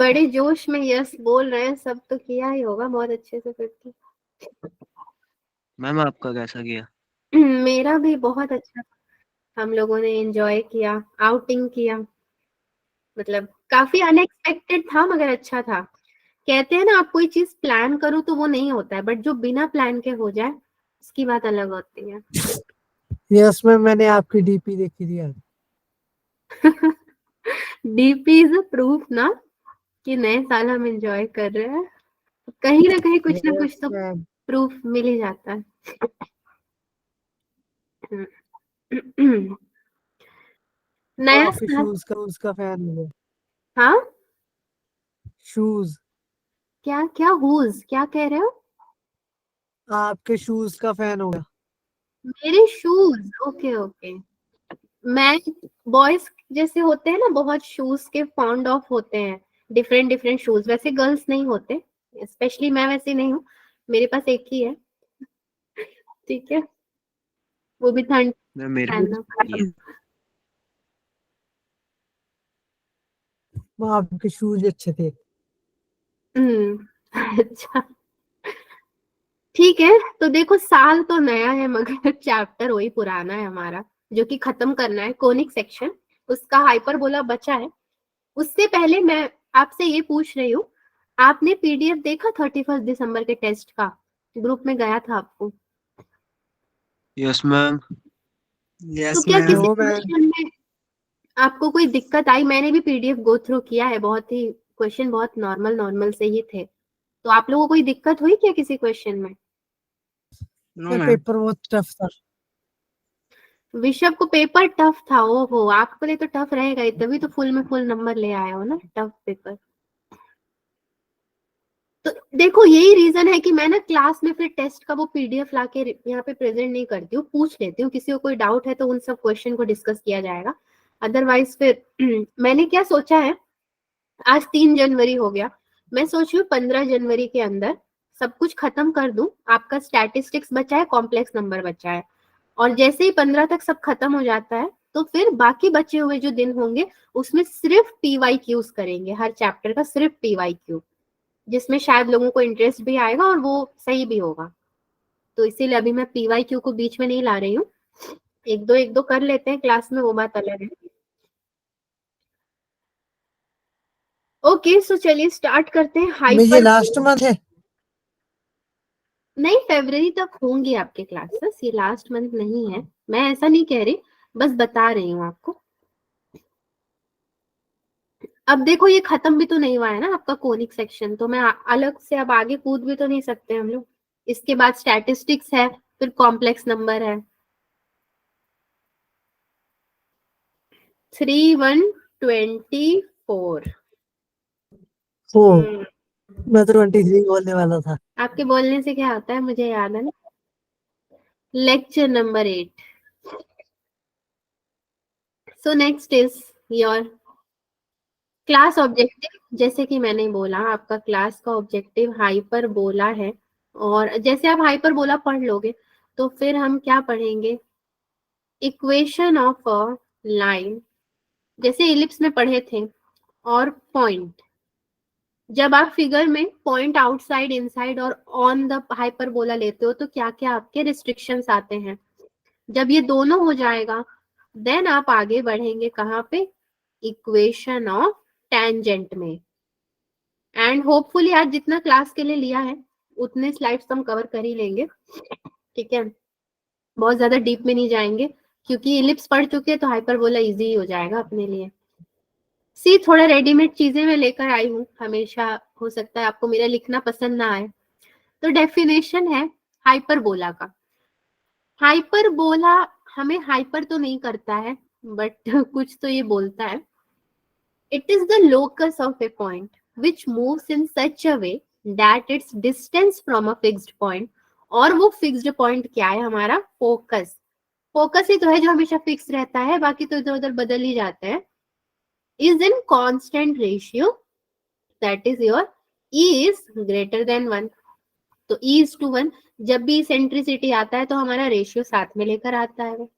बड़े जोश में यस बोल रहे हैं, सब तो किया ही होगा बहुत अच्छे से फिर तो। मैम आपका कैसा गया? मेरा भी बहुत अच्छा। हम लोगों ने एंजॉय किया, आउटिंग किया, मतलब काफी अनएक्सपेक्टेड था मगर अच्छा था। कहते हैं ना, आप कोई चीज प्लान करो तो वो नहीं होता है, बट जो बिना प्लान के हो जाए उसकी बात अलग होती है। यस मैम, मैंने आपकी डीपी देखी थी यार। डीपी इज अ प्रूफ ना कि नए साल हम एंजॉय कर रहे हैं। कहीं ना कहीं कुछ ना कुछ यस तो मैम, प्रूफ मिल ही जाता है। नया आपके साल। शूज का फैन हो गया। हाँ, शूज, क्या क्या हुज, क्या कह रहे हो? आपके शूज का फैन हो गया। मेरे शूज, ओके ओके। मैं, बॉयज जैसे होते हैं ना, बहुत शूज के फॉन्ड ऑफ होते हैं, डिफरेंट डिफरेंट शूज, वैसे गर्ल्स नहीं होते। स्पेशली मैं वैसी नहीं हूँ, मेरे पास एक ही है। ठीक है, वो भी ठंड मैम मेरे पास पहनना। नहीं है। वो आपके शूज अच्छे थे। अच्छा, ठीक है। तो देखो, साल तो नया है मगर चैप्टर वही पुराना है हमारा, जो कि खत्म करना है, कोनिक सेक्शन। उसका हाइपरबोला बचा है। उससे पहले मैं आपसे ये पूछ रही हूँ, आपने पीडीएफ देखा 31 दिसंबर के टेस्ट का? ग्रुप में गया था आपको? Yes ma'am. तो यस क्या किसी मैम। नो मैम, क्वेश्चन में आपको कोई दिक्कत आई? मैंने भी पीडीएफ गो थ्रू किया है, बहुत ही क्वेश्चन बहुत नॉर्मल नॉर्मल से ही थे। तो आप लोगों को कोई दिक्कत हुई क्या किसी क्वेश्चन में? No ma'am. पेपर बहुत टफ था। ऋषभ को पेपर टफ था? ओहो, आपके लिए तो टफ रहेगा ही, तभी तो फुल में फुल नंबर ले आए हो ना, टफ पेपर। तो देखो, यही रीजन है कि मैं ना क्लास में फिर टेस्ट का वो पीडीएफ लाके यहाँ पे प्रेजेंट नहीं करती हूँ, पूछ लेती हूँ। किसी को कोई डाउट है तो उन सब क्वेश्चन को डिस्कस किया जाएगा। अदरवाइज फिर मैंने क्या सोचा है, आज 3 जनवरी हो गया, मैं सोच रही हूँ 15 जनवरी के अंदर सब कुछ खत्म कर दूं। आपका स्टैटिस्टिक्स बचा है, कॉम्प्लेक्स नंबर बचा है, और जैसे ही 15 तक सब खत्म हो जाता है तो फिर बाकी बचे हुए जो दिन होंगे उसमें सिर्फ पीवाई क्यूज करेंगे, हर चैप्टर का सिर्फ पीवाई क्यू, जिसमें शायद लोगों को इंटरेस्ट भी आएगा और वो सही भी होगा। तो इसीलिए अभी मैं पीवाई क्यू को बीच में नहीं ला रही हूँ। एक दो कर लेते हैं क्लास में, वो बात अलग है। ओके, सो चलिए स्टार्ट करते हैं। मैं ये हाइपर, लास्ट मंथ है। नहीं, फरवरी तक होंगी आपके क्लासेस, ये लास्ट मंथ नहीं है। मैं ऐसा नहीं कह रही, बस बता रही हूँ आपको। अब देखो, ये खत्म भी तो नहीं हुआ है ना आपका कोनिक सेक्शन, तो मैं अलग से अब आगे कूद भी तो नहीं सकते हम लोग। इसके बाद स्टैटिस्टिक्स है, फिर कॉम्प्लेक्स नंबर है। 3124। ओ, मैं तो 23 बोलने वाला था। आपके बोलने से क्या होता है, मुझे याद है ना। Lecture number 8। So next is your class objective. जैसे कि मैंने बोला, आपका क्लास का ऑब्जेक्टिव हाइपरबोला है, और जैसे आप हाइपरबोला पढ़ लोगे तो फिर हम क्या पढ़ेंगे, इक्वेशन ऑफ अ लाइन, जैसे इलिप्स में पढ़े थे, और पॉइंट। जब आप फिगर में पॉइंट आउटसाइड, इनसाइड और ऑन द हाइपरबोला लेते हो तो क्या क्या आपके रिस्ट्रिक्शंस आते हैं। जब ये दोनों हो जाएगा देन आप आगे बढ़ेंगे कहाँ पे, इक्वेशन ऑफ टेंजेंट में। एंड होपफुली आज जितना क्लास के लिए लिया है उतने स्लाइड्स हम कवर कर ही लेंगे। ठीक है, बहुत ज्यादा डीप में नहीं जाएंगे, क्योंकि इलिप्स पढ़ चुके हैं तो हाइपरबोला इजी हो जाएगा अपने लिए। सी, थोड़ा रेडीमेड चीजें मैं लेकर आई हूँ, हमेशा हो सकता है आपको मेरा लिखना पसंद ना आए। तो डेफिनेशन है हाइपरबोला का। हाइपरबोला हमें हाइपर तो नहीं करता है, बट कुछ तो ये बोलता है। It is the locus of a point which moves in such a way that its distance from a fixed point, और वो फिक्स्ड पॉइंट क्या है हमारा, फोकस। फोकस ही तो है जो हमेशा फिक्स रहता है, बाकी तो इधर उधर बदल ही जाते हैं। Is in constant ratio, that is your E is greater than 1। तो E is to 1, जब भी सेंट्रिसिटी आता है तो हमारा रेशियो साथ में लेकर आता है वो,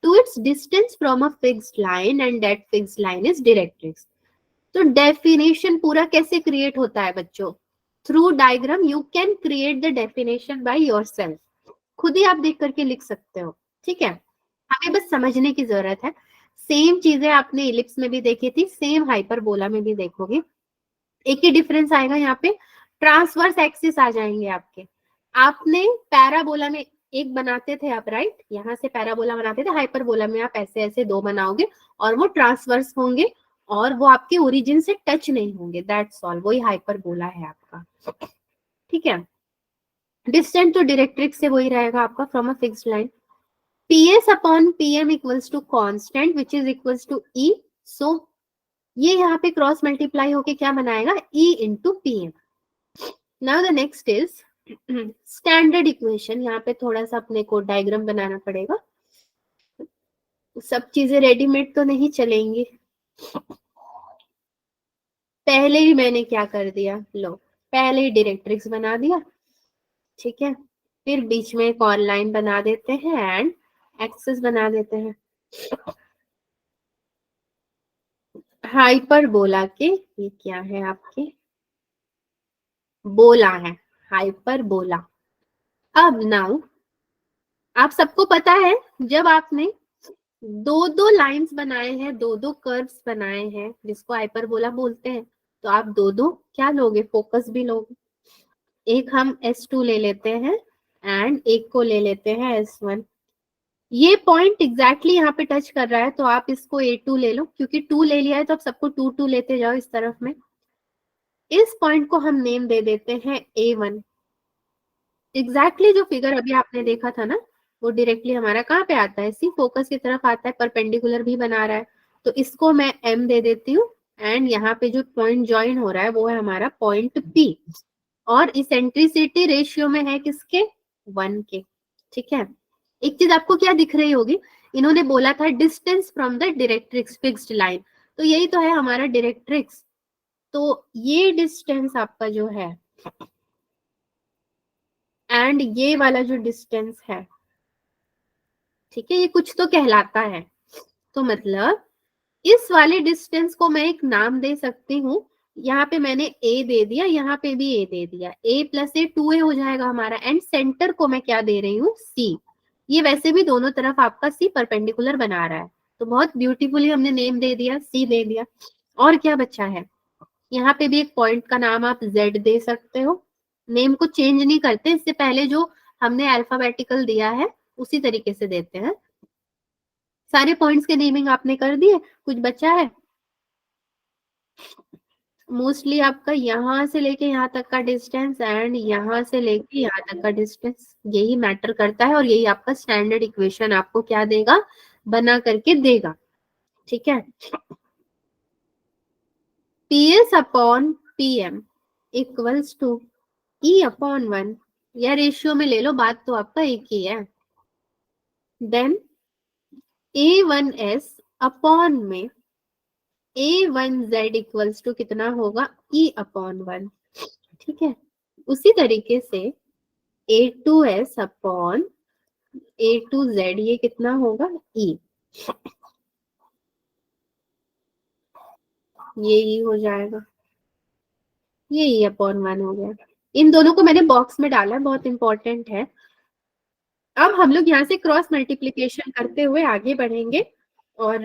to its distance from a fixed line and that fixed line is directrix। तो डेफिनेशन पूरा कैसे क्रिएट होता है बच्चों? Through diagram you can create the definition by yourself. खुद ही आप देख करके लिख सकते हो, ठीक है। हमें बस समझने की जरूरत है। सेम चीजें आपने इलिप्स में भी देखी थी, सेम हाइपरबोला में भी देखोगे। एक ही डिफरेंस आएगा, यहाँ पे ट्रांसवर्स एक्सिस आ जाएंगे आपके। आपने पैराबोला में एक बनाते थे आप, राइट, यहाँ से पैराबोला बनाते थे, हाइपरबोला में आप ऐसे ऐसे दो बनाओगे और वो ट्रांसवर्स होंगे और वो आपके ओरिजिन से टच नहीं होंगे, दैट्स ऑल, वही हाइपरबोला है आपका, ठीक है। डिस्टेंट तो डायरेक्ट्रिक्स से वही रहेगा आपका, from a fixed line. PS upon PM equals to constant which is equals to E। So ये यहाँ पे क्रॉस मल्टीप्लाई होके क्या बनाएगा, E into PM। Now the next is standard equation. यहाँ पे थोड़ा सा अपने को डायग्राम बनाना पड़ेगा, सब चीजें रेडीमेड तो नहीं चलेंगी। पहले ही मैंने क्या कर दिया, लो पहले ही डायरेक्ट्रिक्स बना दिया, ठीक है। फिर बीच में एक और लाइन बना देते हैं एंड एक्सेस बना देते हैं। हाइपरबोला के ये क्या है आपके, बोला है, हाइपरबोला। अब नाउ आप सबको पता है, जब आपने दो दो लाइंस बनाए हैं, दो दो कर्व्स बनाए हैं जिसको हाइपरबोला बोलते हैं, तो आप दो दो क्या लोगे, फोकस भी लोगे। एक हम S2 ले लेते हैं एंड एक को ले लेते हैं S1। ये पॉइंट एग्जैक्टली यहाँ पे टच कर रहा है, तो आप इसको A2 ले लो, क्योंकि 2 ले लिया है तो आप सबको 2 2 लेते जाओ इस तरफ में। इस पॉइंट को हम नेम दे देते हैं A1। एग्जैक्टली जो फिगर अभी आपने देखा था ना, वो डायरेक्टली हमारा कहाँ पे आता है, सी फोकस की तरफ आता है, परपेंडिकुलर भी बना रहा है, तो इसको मैं M दे देती हूँ। एंड यहाँ पे जो पॉइंट ज्वाइन हो रहा है वो है हमारा पॉइंट P, और इसेंट्रिसिटी रेशियो में है किसके, 1 के, ठीक है। एक चीज आपको क्या दिख रही होगी, इन्होंने बोला था distance from the directrix fixed line, तो यही तो है हमारा डायरेक्ट्रिक्स। तो ये डिस्टेंस आपका जो है एंड ये वाला जो डिस्टेंस है, ठीक है, ये कुछ तो कहलाता है। तो मतलब इस वाले डिस्टेंस को मैं एक नाम दे सकती हूँ। यहाँ पे मैंने A दे दिया, यहाँ पे भी A दे दिया, A प्लस A 2A हो जाएगा हमारा। एंड सेंटर को मैं क्या दे रही हूँ, C। ये वैसे भी दोनों तरफ आपका C परपेंडिकुलर बना रहा है, तो बहुत ब्यूटीफुली हमने नेम दे दिया, C दे दिया। और क्या बचा है, यहाँ पे भी एक पॉइंट का नाम आप Z दे सकते हो। नेम को चेंज नहीं करते, इससे पहले जो हमने अल्फाबेटिकल दिया है उसी तरीके से देते हैं। सारे पॉइंट्स के नेमिंग आपने कर दिए, कुछ बचा है? मोस्टली आपका यहाँ से लेके यहाँ तक का डिस्टेंस एंड यहाँ से लेके यहाँ तक का डिस्टेंस, यही मैटर करता है, और यही आपका स्टैंडर्ड इक्वेशन आपको क्या देगा, बना करके देगा, ठीक है। PS upon PM equals to E upon 1, या रेशियो में ले लो, बात तो आपका एक ही है। देन A1S अपॉन में A1Z इक्वल्स टू कितना होगा, E अपॉन 1, ठीक है। उसी तरीके से A2S अपॉन A2Z ये कितना होगा, E, ये E हो जाएगा, ये E अपॉन 1 हो गया। इन दोनों को मैंने बॉक्स में डाला है, बहुत इंपॉर्टेंट है। अब हम लोग यहाँ से क्रॉस मल्टीप्लीकेशन करते हुए आगे बढ़ेंगे और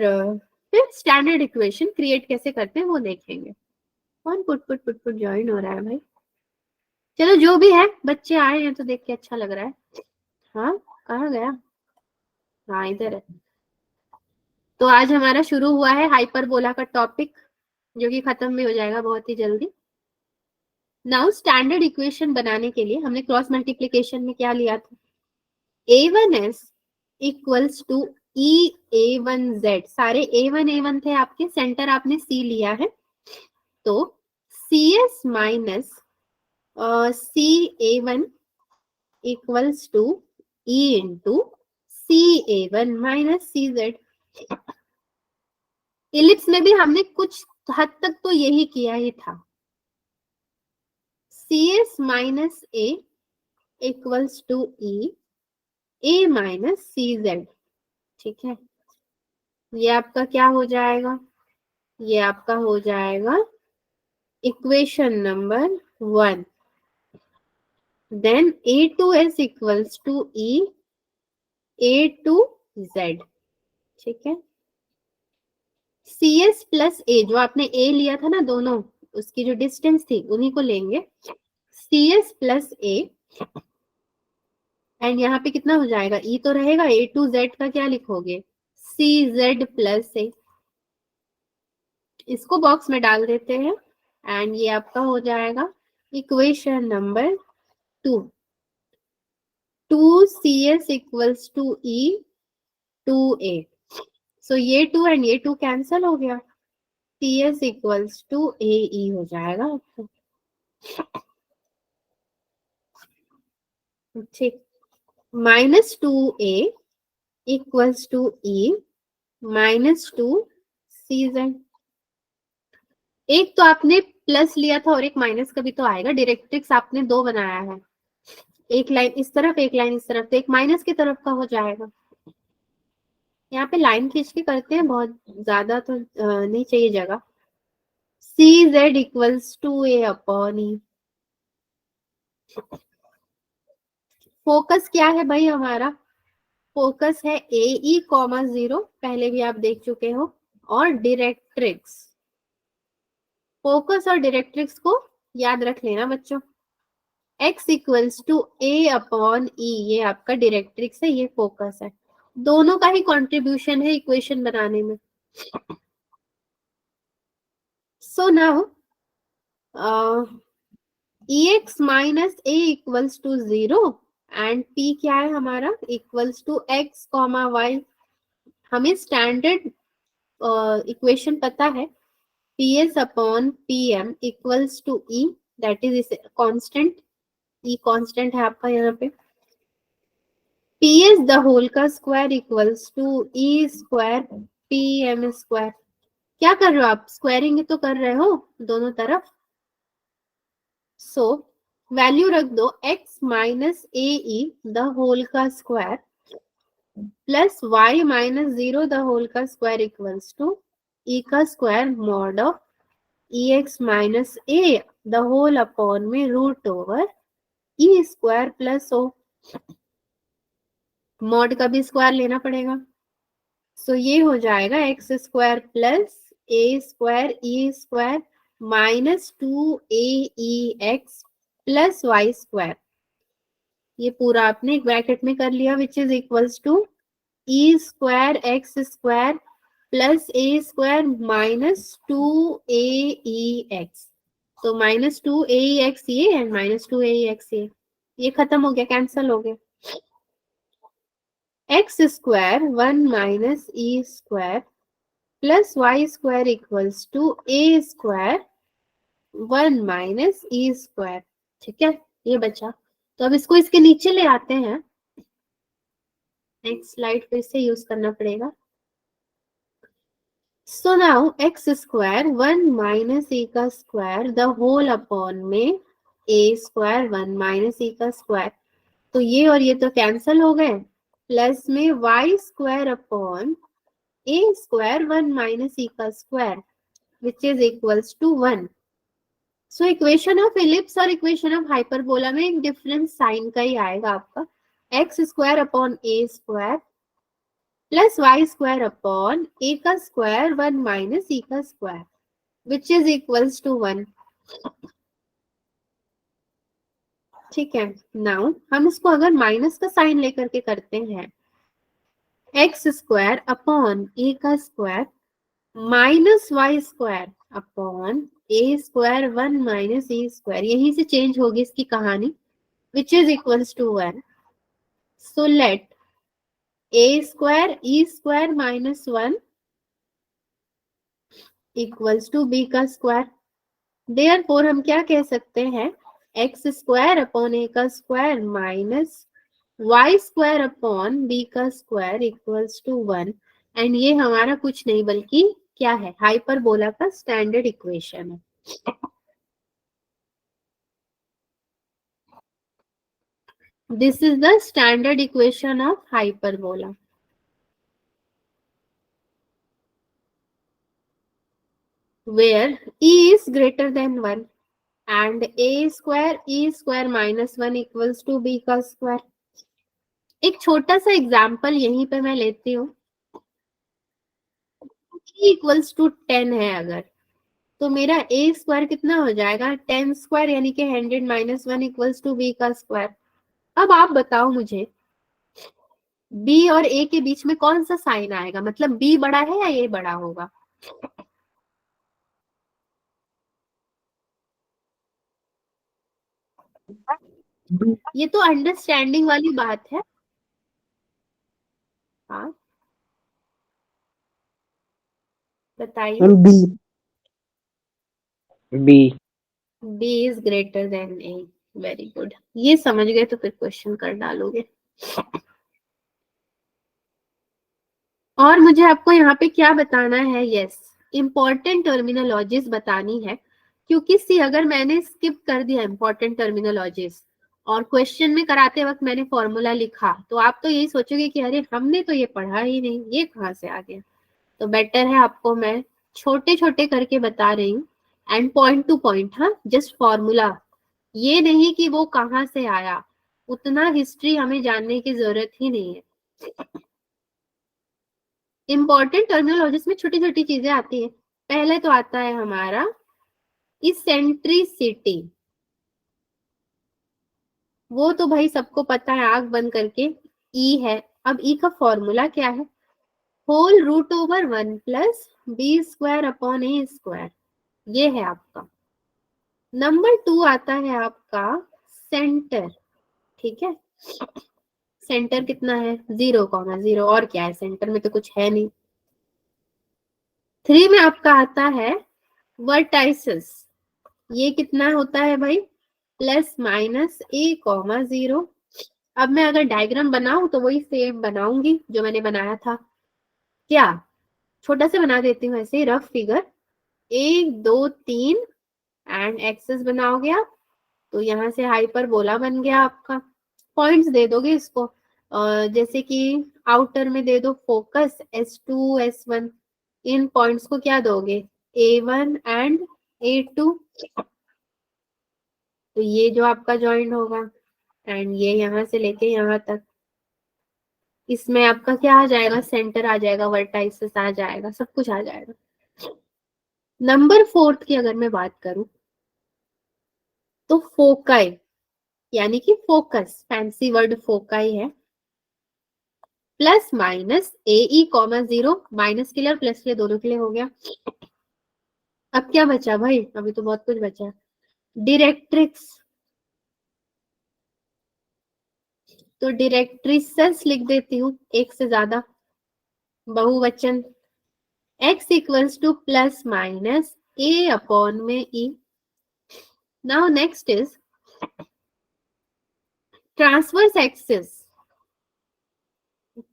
फिर स्टैंडर्ड इक्वेशन क्रिएट कैसे करते हैं वो देखेंगे। कौन put put put put join हो रहा है भाई? चलो जो भी है, बच्चे आए हैं तो देख के अच्छा लग रहा है। हाँ, कहाँ गया? हाँ इधर है। तो आज हमारा शुरू हुआ है हाइपरबोला का टॉपिक, जो कि खत्म भी हो जाएगा बहुत ही जल्दी। नाउ स्टैंडर्ड इक्वेशन बनाने के लिए हमने क्रॉस मल्टीप्लीकेशन में क्या लिया था, A1S equals to E A1Z। सारे A1 थे आपके, सेंटर आपने C लिया है, तो CS minus CA1 equals to E into CA1 minus CZ। Ellipse में भी हमने कुछ हद तक तो यही किया ही था, CS minus A equals to A minus CZ, ठीक है। ये आपका क्या हो जाएगा, ये आपका हो जाएगा equation number 1. Then A2S equals to E A2Z. ठीक है. CS प्लस A, जो आपने A लिया था ना, दोनों उसकी जो डिस्टेंस थी उन्हीं को लेंगे. CS प्लस A, एंड यहाँ पे कितना हो जाएगा, E तो रहेगा, A2Z का क्या लिखोगे, CZ प्लस A. इसको बॉक्स में डाल देते हैं एंड ये आपका हो जाएगा equation number 2. 2CS equals to E 2A. So ये 2 एंड ये 2 कैंसल हो गया. CS इक्वल्स टू AE हो जाएगा आपका. ठीक. -2A equals to E -2CZ. एक तो आपने प्लस लिया था और एक माइनस का भी तो आएगा. डायरेक्ट्रिक्स आपने दो बनाया है, एक लाइन इस तरफ एक लाइन इस तरफ, तो एक माइनस की तरफ का हो जाएगा. यहाँ पे लाइन खींच के करते हैं, बहुत ज्यादा तो नहीं चाहिए जगह. CZ equals to A upon E. Focus क्या है भाई हमारा, फोकस है AE, 0, पहले भी आप देख चुके हो, और डायरेक्ट्रिक्स. फोकस और डायरेक्ट्रिक्स को याद रख लेना बच्चों. X equals to A upon E, ये आपका डायरेक्ट्रिक्स है, ये फोकस है. दोनों का ही कंट्रीब्यूशन है इक्वेशन बनाने में. So now EX minus A equals to 0 and P क्या है हमारा, इक्वल्स टू X, Y. हमें स्टैंडर्ड इक्वेशन पता है, PS upon PM equals to E, that is constant. E constant है आपका यहाँ पे. PS द होल का square equals to E square PM square. क्या कर रहे हो आप, स्क्वायरिंग तो कर रहे हो दोनों तरफ. सो वैल्यू रख दो x minus AE the whole का square plus y minus 0 the whole का स्क्वायर इक्वल्स टू E का square mod of EX minus A the whole upon में root over E square plus O. Mod का भी square लेना पड़ेगा. So ये हो जाएगा x square plus A square E square minus 2AEX plus Y square. ये पूरा आपने एक ब्रैकेट में कर लिया, which is equals to E square X square plus A square minus 2AEX. तो माइनस 2AEX ये एंड माइनस 2AEX ये खत्म हो गया, कैंसल हो गया. X square 1 minus E square plus Y square equals to A square 1 minus E square. ठीक है, ये बचा. तो अब इसको इसके नीचे ले आते हैं. नेक्स्ट स्लाइड फिर से यूज करना पड़ेगा. So now x square 1 minus E का स्क्वायर द होल अपॉन में A स्क्वायर 1 माइनस E का स्क्वायर. तो ये और ये तो कैंसल हो गए. प्लस में Y square upon A square 1 minus E का square which is equals to 1. So equation of ellipse और इक्वेशन ऑफ हाइपरबोला में एक डिफरेंस साइन का ही आएगा आपका. X square upon A square plus Y square upon A का square 1 minus E का square which is equals to 1. ठीक है. नाउ हम इसको अगर माइनस का साइन लेकर के करते हैं, एक्स स्क्वायर अपॉन A का square minus Y square upon A square 1 minus E square, यहीं से चेंज होगी इसकी कहानी, which is equals to 1. So let A square E square minus 1 equals to B का स्क्वायर. देयरफॉर हम क्या कह सकते हैं, एक्स स्क्वायर अपॉन A का square minus Y square upon B का स्क्वायर इक्वल्स टू 1. एंड ये हमारा कुछ नहीं बल्कि क्या है, हाइपरबोला का स्टैंडर्ड इक्वेशन है. This is the standard equation of hyperbola. where e is greater than 1 and a square e square minus 1 equals to b का स्क्वायर। एक छोटा सा एग्जाम्पल यहीं पे मैं लेती हूँ। e इक्वल्स टू 10 है अगर, तो मेरा a स्क्वायर कितना हो जाएगा 10 स्क्वायर, यानी कि 100 माइनस 1 इक्वल्स टू b का स्क्वायर। अब आप बताओ मुझे b और a के बीच में कौन सा साइन आएगा, मतलब b बड़ा है या a बड़ा होगा? ये तो अंडरस्टैंडिंग वाली बात है। हाँ बताइए। B. B. b is greater than a। Very good, ये समझ गए तो फिर क्वेश्चन कर डालोगे। और मुझे आपको यहाँ पे क्या बताना है, यस इंपॉर्टेंट टर्मिनोलॉजीज बतानी है, क्योंकि सी अगर मैंने स्किप कर दिया इंपॉर्टेंट टर्मिनोलॉजीज और क्वेश्चन में कराते वक्त मैंने फॉर्मूला लिखा, तो आप तो यही सोचोगे कि अरे हमने तो ये पढ़ा ही नहीं, ये कहाँ से आ गया। तो बेटर है आपको मैं छोटे छोटे करके बता रही हूँ एंड पॉइंट टू पॉइंट। हाँ जस्ट फॉर्मूला, ये नहीं कि वो कहाँ से आया, उतना हिस्ट्री हमें जानने की जरूरत ही नहीं है। इंपॉर्टेंट टर्मिनोलॉजीज में छोटी छोटी चीजें आती है। पहले तो आता है हमारा इसेंट्रिसिटी, वो तो भाई सबको पता है, आंख बंद करके ई है। अब ई का फॉर्मूला क्या है, whole root over 1 plus B square upon ए स्क्वायर, ये है आपका। नंबर 2 आता है आपका सेंटर, ठीक है। सेंटर कितना है 0,0, और क्या है सेंटर में, तो कुछ है नहीं। 3 में आपका आता है वर्टाइसिस, ये कितना होता है भाई प्लस माइनस a,0। अब मैं अगर डायग्राम बनाऊं तो वही सेम बनाऊंगी जो मैंने बनाया था। क्या, छोटा से बना देती हूँ ऐसे रफ फिगर, 1 2 3 एंड एक्सेस बनाओगे आप, तो यहाँ से हाइपरबोला बन गया आपका। पॉइंट्स दे दोगे इसको, जैसे कि आउटर में दे दो फोकस S2 S1, इन पॉइंट्स को क्या दोगे A1 एंड A2, तो ये जो आपका जॉइंट होगा एंड ये यहाँ से लेके यहाँ तक, इसमें आपका क्या आ जाएगा सेंटर आ जाएगा, वर्टाइसिस आ जाएगा, सब कुछ आ जाएगा। नंबर 4 की अगर मैं बात करूं तो फोकाई, यानी कि फोकस, फैंसी वर्ड फोकाई है, प्लस माइनस AE,0, माइनस के लिए और प्लस के लिए दोनों के लिए हो गया। अब क्या बचा भाई, अभी तो बहुत कुछ बचा। डायरेक्ट्रिक्स, तो डायरेक्ट्रिसेस लिख देती हूँ, एक से ज्यादा बहुवचन, x equals to plus minus a upon में e। Now next is transverse axis.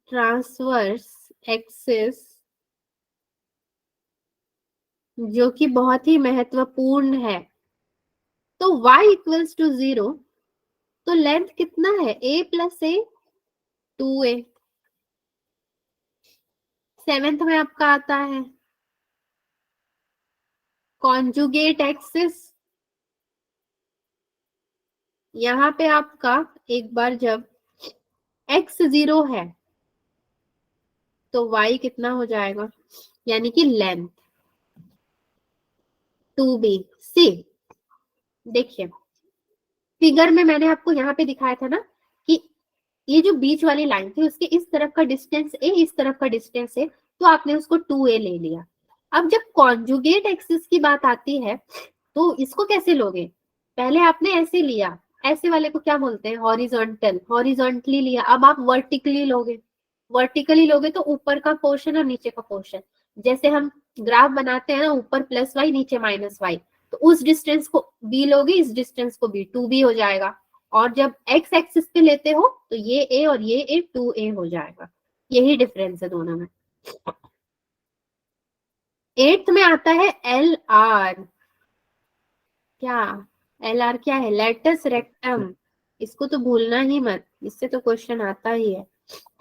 Transverse axis जो कि बहुत ही महत्वपूर्ण है, तो y इक्वल्स टू 0, तो लेंथ कितना है a plus a 2a। 7th में आपका आता है कॉन्जुगेट एक्सिस, यहाँ पे आपका एक बार जब x 0 है तो y कितना हो जाएगा, यानी कि लेंथ 2b। सी देखिए फिगर में मैंने आपको यहाँ पे दिखाया था ना कि ये जो बीच वाली लाइन थी उसके इस तरफ का डिस्टेंस a, इस तरफ का डिस्टेंस a, तो आपने उसको 2a ले लिया। अब जब कॉन्जुगेट एक्सिस की बात आती है तो इसको कैसे लोगे, पहले आपने ऐसे लिया, ऐसे वाले को क्या बोलते हैं हॉरिजॉन्टल, हॉरिजॉन्टली लिया। अब आप वर्टिकली लोगे, वर्टिकली लोगे तो ऊपर का पोर्शन और नीचे का पोर्शन, जैसे हम ग्राफ बनाते हैं ना, ऊपर प्लस वाई नीचे माइनस वाई, तो उस डिस्टेंस को b लोगे, इस डिस्टेंस को b 2b हो जाएगा। और जब x एक्सिस पे लेते हो तो ये a और ये a 2a हो जाएगा, यही डिफरेंस है दोनों में। 8th में आता है एल आर, क्या एल आर क्या है, लेटस रेक्टम, इसको तो भूलना ही मत, इससे तो क्वेश्चन आता ही है।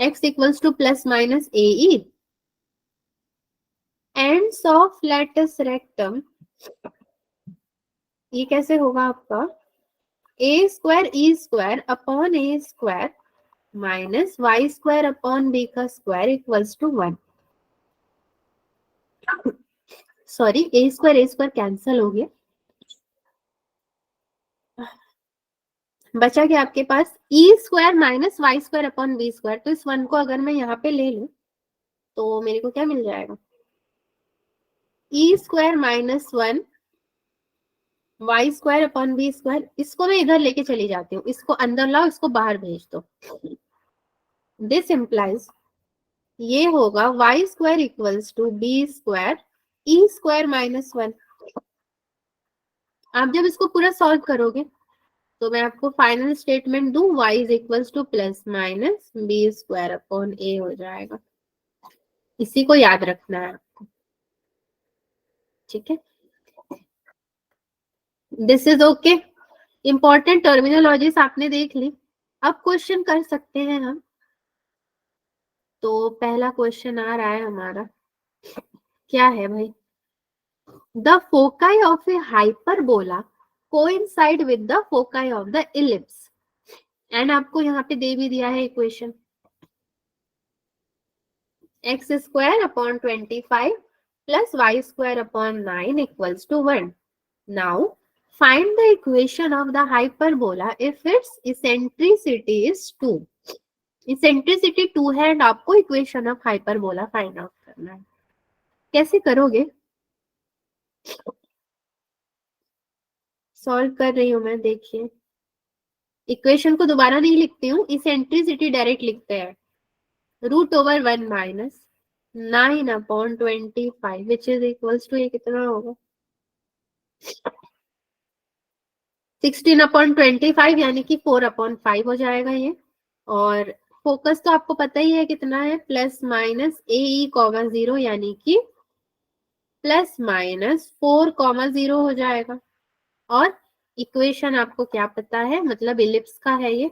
x equals to plus minus A E, ends of latus rectum, ये कैसे होगा आपका, A square E square upon A square minus Y square upon B का square equals to 1। Sorry, A square cancel हो गया, बचा क्या आपके पास, E square minus Y square upon B square. तो इस 1 को अगर मैं यहाँ पे ले लूं तो मेरे को क्या मिल जाएगा, E square minus 1 Y square upon B square. इसको मैं इधर लेके चली जाती हूँ, इसको अंदर लाओ, इसको बाहर भेज दो। दिस इम्प्लाइज ये होगा Y square equals to B square E square minus 1। आप जब इसको पूरा सॉल्व करोगे तो मैं आपको फाइनल स्टेटमेंट दूं, y is equals to plus minus B square upon A हो जाएगा। इसी को याद रखना है आपको, ठीक है। This is okay. Important terminologies आपने देख ली, अब क्वेश्चन कर सकते हैं हम। तो पहला क्वेश्चन आ रहा है हमारा, क्या है भाई, the foci of a hyperbola coincide with the foci of the ellipse. And आपको यहाँ पे दे भी दिया है equation, X square upon 25 plus Y square upon 9 equals to 1। Now find the equation of the hyperbola if its eccentricity is 2। eccentricity 2 है and आपको equation of hyperbola find out करना है। कैसे करोगे, सॉल्व कर रही हूं मैं, देखिए इक्वेशन को दोबारा नहीं लिखती हूँ, eccentricity डायरेक्ट लिखते हैं, √1 minus 9 upon 25 which is equals to, ये कितना होगा 16 अपॉन 25 यानी कि 4 अपॉन 5 हो जाएगा ये। और फोकस तो आपको पता ही है कितना है, plus minus A E comma 0 यानी कि प्लस माइनस 4,0 हो जाएगा। और इक्वेशन आपको क्या पता है, मतलब इलिप्स का है ये,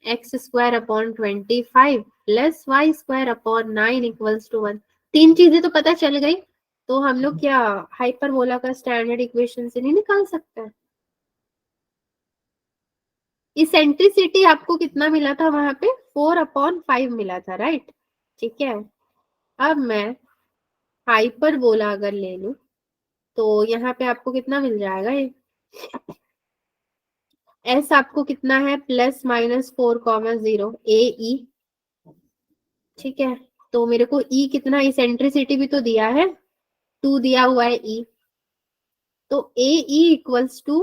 X square upon 25 plus Y square upon 9 equals to 1। तीन चीजें तो पता चल गई, तो हम लोग क्या हाइपरबोला का स्टैंडर्ड इक्वेशन से नहीं निकाल सकते। इसेंट्रिसिटी आपको कितना मिला था वहां पे, 4 अपॉन 5 मिला था, राइट, ठीक है। अब मैं हाइपरबोला अगर ले लूं तो यहाँ पे आपको कितना मिल जाएगा, ये एस आपको कितना है, प्लस माइनस 4,0 ए ई, ठीक है। तो मेरे को ई कितना, इसेंट्रिसिटी भी तो दिया है, 2 दिया हुआ है ई, तो ए ई इक्वल्स टू,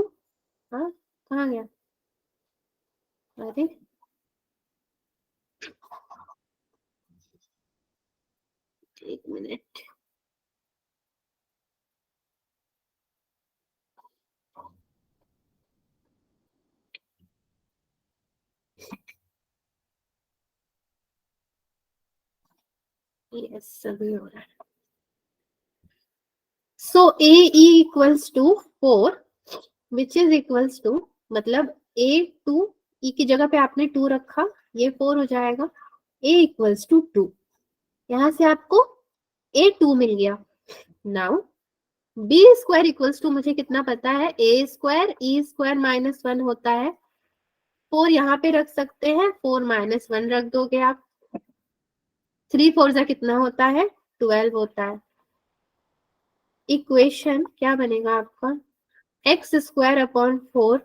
हाँ कहाँ गया, अरे एक मिनट, यस सभी हो रहा है। So A E equals to 4 which is equals to, मतलब ए 2 ई की जगह पे आपने 2 रखा, ये 4 हो जाएगा, ए इक्वल्स टू 2, यहां से आपको ए 2 मिल गया। Now B square equals to, मुझे कितना पता है, A square E square minus 1 होता है, 4 यहाँ पे रख सकते हैं, 4 माइनस 1 रख दोगे आप, 3 4 जा कितना होता है, 12 होता है। इक्वेशन क्या बनेगा आपका, X square upon 4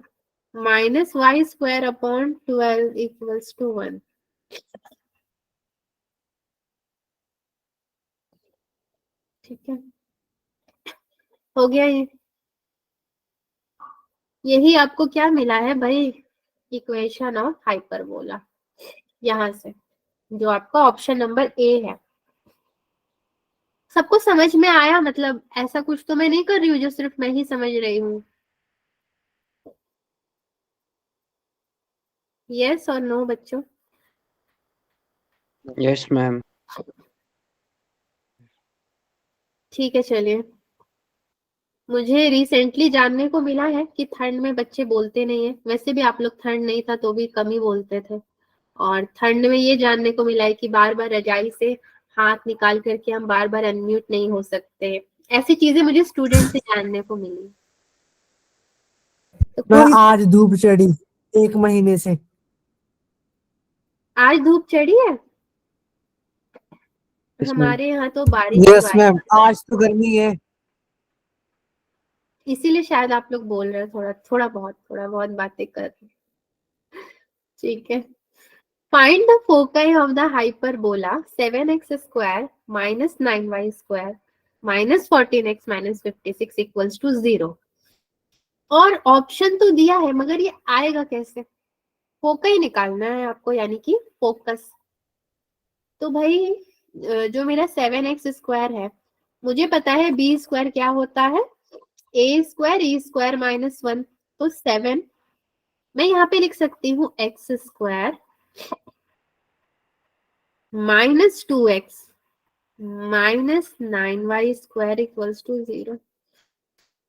minus Y square upon 12 equals to 1। ठीक है, हो गया ये, यही आपको क्या मिला है भाई, इक्वेशन ऑफ हाइपरबोला, यहां से जो आपका ऑप्शन नंबर ए है। सबको समझ में आया, मतलब ऐसा कुछ तो मैं नहीं कर रही हूँ जो सिर्फ मैं ही समझ रही हूँ, यस और नो बच्चों। Yes ma'am. ठीक है, चलिए, मुझे रिसेंटली जानने को मिला है कि ठंड में बच्चे बोलते नहीं है, वैसे भी आप लोग ठंड नहीं था तो भी कम ही बोलते थे, और ठंड में ये जानने को मिला है कि बार बार रजाई से हाथ निकाल करके हम बार बार अनम्यूट नहीं हो सकते, ऐसी चीजें मुझे स्टूडेंट से जानने को मिली। तो मैं कोई आज धूप चढ़ी 1 महीने से। आज धूप चढ़ी है? Yes, ma'am. हमारे यहाँ तो बारिश यस हुआ है, मैम, आज तो गर्मी है। इसीलिए शायद आप लोग बोल रहे हैं थोड़ा बहुत बातें कर रहे हैं। ठीक है। Find the foci of the hyperbola 7x square minus 9y square minus 14x minus 56 equals to 0। और ऑप्शन तो दिया है मगर ये आएगा कैसे? फोकाई निकालना है आपको, यानी कि फोकस। तो भाई जो मेरा 7x स्क्वायर है, मुझे पता है बी स्क्वायर क्या होता है, A square E square minus 1। तो 7 मैं यहाँ पे लिख सकती हूँ X square minus 2x minus 9y square equals to 0।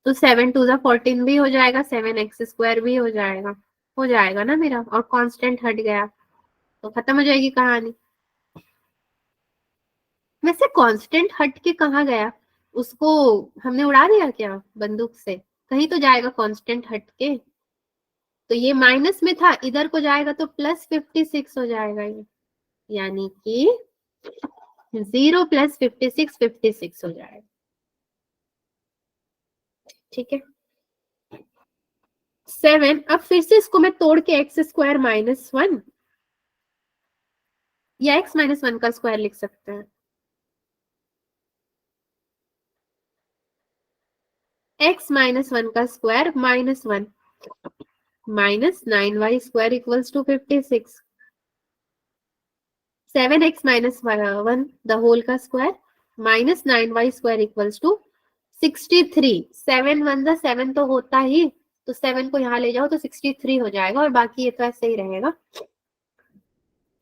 तो 7 टू ज़ा 14 भी हो जाएगा, 7x स्क्वायर भी हो जाएगा ना मेरा, और कांस्टेंट हट गया तो खत्म हो जाएगी कहानी। वैसे कांस्टेंट हट के कहाँ गया? उसको हमने उड़ा दिया क्या बंदूक से? कहीं तो जाएगा कांस्टेंट हट के। तो ये माइनस में था, इधर को जाएगा तो प्लस 56 हो जाएगा ये, यानी कि 0 प्लस 56 हो जाएगा। ठीक है। 7, अब फिर से इसको मैं तोड़ के एक्स स्क्वायर माइनस 1 या एक्स माइनस 1 का स्क्वायर लिख सकते हैं। एक्स माइनस 1 का square minus 1 minus 9y square equals to 56। 7x minus 1 the whole का square minus 9y square equals to 63। 7 1 द 7 तो होता ही, तो 7 को यहाँ ले जाओ तो 63 हो जाएगा, और बाकी ये तो ऐसे ही रहेगा।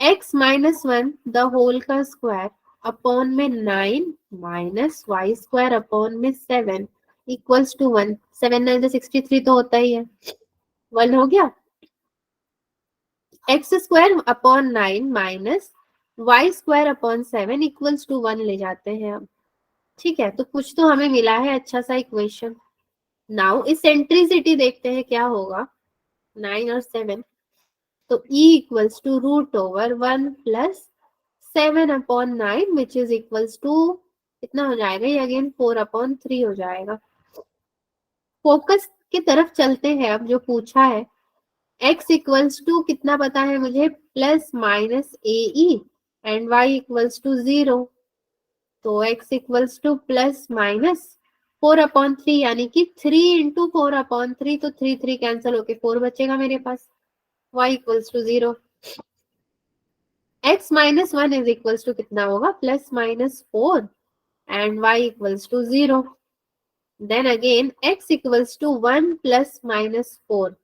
x माइनस 1 द होल का स्क्वायर अपॉन में 9 माइनस y स्क्वायर अपॉन में 7 इक्वल्स टू 1। 7 9 63 तो होता ही है, 1 हो गया। X square upon 9 minus Y square upon 7 equals to 1 ले जाते हैं अब। ठीक है, तो कुछ तो हमें मिला है अच्छा सा इक्वेशन। नाउ इसेंट्रिसिटी देखते हैं क्या होगा, 9 और 7। तो E equals to root over 1 plus 7 upon 9 which is equals to कितना हो जाएगा, ये अगेन 4 अपॉन 3 हो जाएगा। फोकस की तरफ चलते हैं अब, जो पूछा है x इक्वल्स टू कितना पता है मुझे, plus minus A E and y equals to 0। तो x equals to plus minus 4 upon 3, यानी कि 3 इंटू 4 अपॉन 3, तो 3 3 कैंसिल होके 4 बचेगा मेरे पास। y equals to 0। x minus 1 is equals to कितना होगा, plus minus 4 and y equals to 0। Then again x equals to 1 plus minus 4,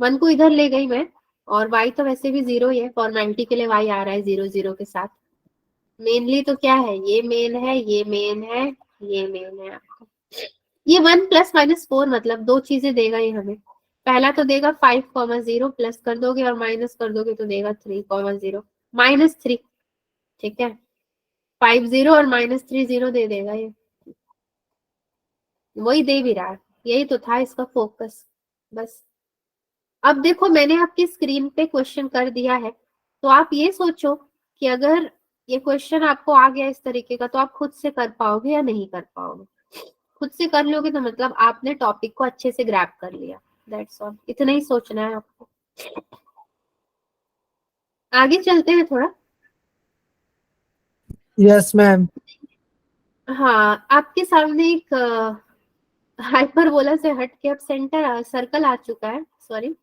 1 को इधर ले गई मैं, और y तो वैसे भी 0 ही है, फॉर्मेलिटी के लिए y आ रहा है 0 0 के साथ। मेनली तो क्या है, ये मेन है, ये मेन है, ये मेन है आपका। ये 1 प्लस माइनस 4 मतलब दो चीजें देगा ये हमें। पहला तो देगा 5,0 प्लस कर दोगे और माइनस कर दोगे तो देगा 3,0 माइनस 3। ठीक है, 50 और माइनस 30 दे देगा ये, वही दे भी रहा है, यही तो था इसका फोकस बस। अब देखो मैंने आपकी स्क्रीन पे क्वेश्चन कर दिया है, तो आप ये सोचो कि अगर ये क्वेश्चन आपको आ गया इस तरीके का, तो आप खुद से कर पाओगे या नहीं कर पाओगे। खुद से कर लोगे तो मतलब आपने टॉपिक को अच्छे से ग्रैब कर लिया, दैट्स ऑल, इतना ही सोचना है आपको। आगे चलते हैं थोड़ा। Yes ma'am. हाँ, आपके सामने एक हाइपरबोला से हट के अब सेंटर सर्कल आ चुका है, सॉरी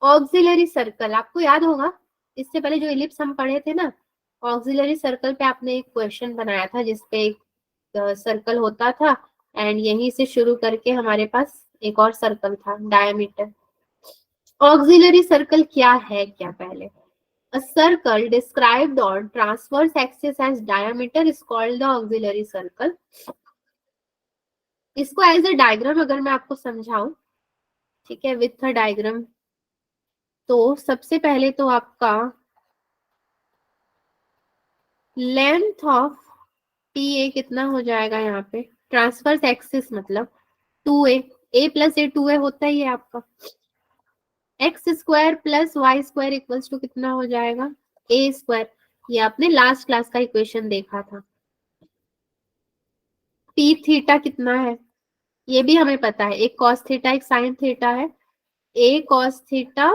ऑक्सिलरी सर्कल। आपको याद होगा इससे पहले जो इलिप्स हम पढ़े थे ना, ऑक्सिलरी सर्कल पे आपने एक क्वेश्चन बनाया था जिसपे एक सर्कल होता था, एंड यहीं से शुरू करके हमारे पास एक और सर्कल था डायमीटर। ऑक्सिलरी सर्कल क्या है, क्या पहले, a circle described on transverse axis as diameter is called the auxiliary circle। इसको एज अ डायग्राम अगर मैं आपको समझाऊं, ठीक है, विथ अ डायग्राम, तो सबसे पहले तो आपका लेंथ ऑफ टी ए कितना हो जाएगा यहाँ पे, ट्रांसवर्स एक्सिस मतलब 2a, a plus A 2a होता ही है आपका, X square plus Y square equals to कितना हो जाएगा, ए स्क्वायर। ये आपने लास्ट क्लास का इक्वेशन देखा था। पी थीटा कितना है ये भी हमें पता है, एक कॉस थीटा एक साइन थीटा है, A cos theta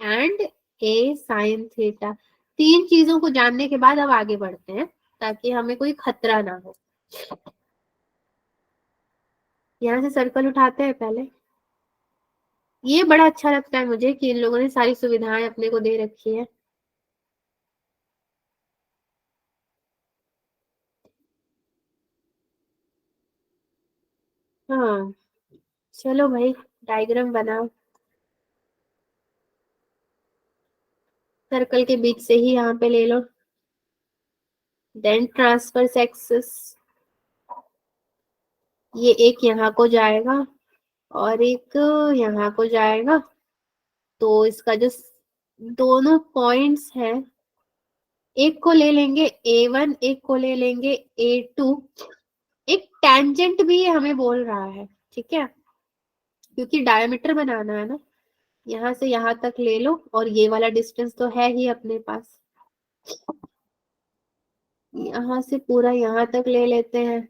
and A sine theta. तीन चीजों को जानने के बाद अब आगे बढ़ते हैं ताकि हमें कोई खतरा ना हो। यहाँ से सर्कल उठाते हैं पहले। ये बड़ा अच्छा लगता है मुझे कि इन लोगों ने सारी सुविधाएं अपने को दे रखी है। हाँ चलो भाई डायग्राम बनाओ, सर्कल के बीच से ही यहाँ पे ले लो, देन ट्रांसफर्स एक्सिस, ये एक यहाँ को जाएगा और एक यहाँ को जाएगा, तो इसका जो दोनों पॉइंट्स है, एक को ले लेंगे A1, एक को ले लेंगे A2। एक टेंजेंट भी ये हमें बोल रहा है, ठीक है, क्योंकि डायमीटर बनाना है ना। यहाँ से यहाँ तक ले लो और ये वाला डिस्टेंस तो है ही अपने पास, यहाँ से पूरा यहाँ तक ले लेते हैं,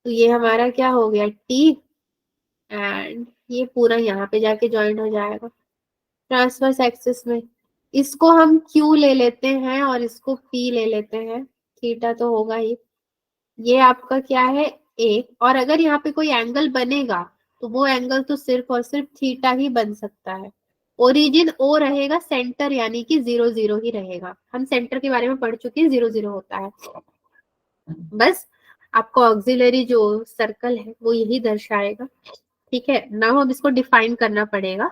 तो ये हमारा क्या हो गया T, एंड ये पूरा यहाँ पे जाके ज्वाइंट हो जाएगा ट्रांसवर्स एक्सिस में। इसको हम Q ले लेते हैं और इसको P ले लेते हैं, थीटा तो होगा ही। ये आपका क्या है A, और अगर यहाँ पे कोई एंगल बनेगा तो वो एंगल तो सिर्फ और सिर्फ थीटा ही बन सकता है। ओरिजिन O रहेगा, सेंटर यानी कि 0 0 ही रहेगा। हम सेंटर के बारे में पढ़ चुके हैं, 0 0 होता है। बस आपका ऑक्सिलरी जो सर्कल है वो यही दर्शाएगा, ठीक है। नाउ अब इसको डिफाइन करना पड़ेगा।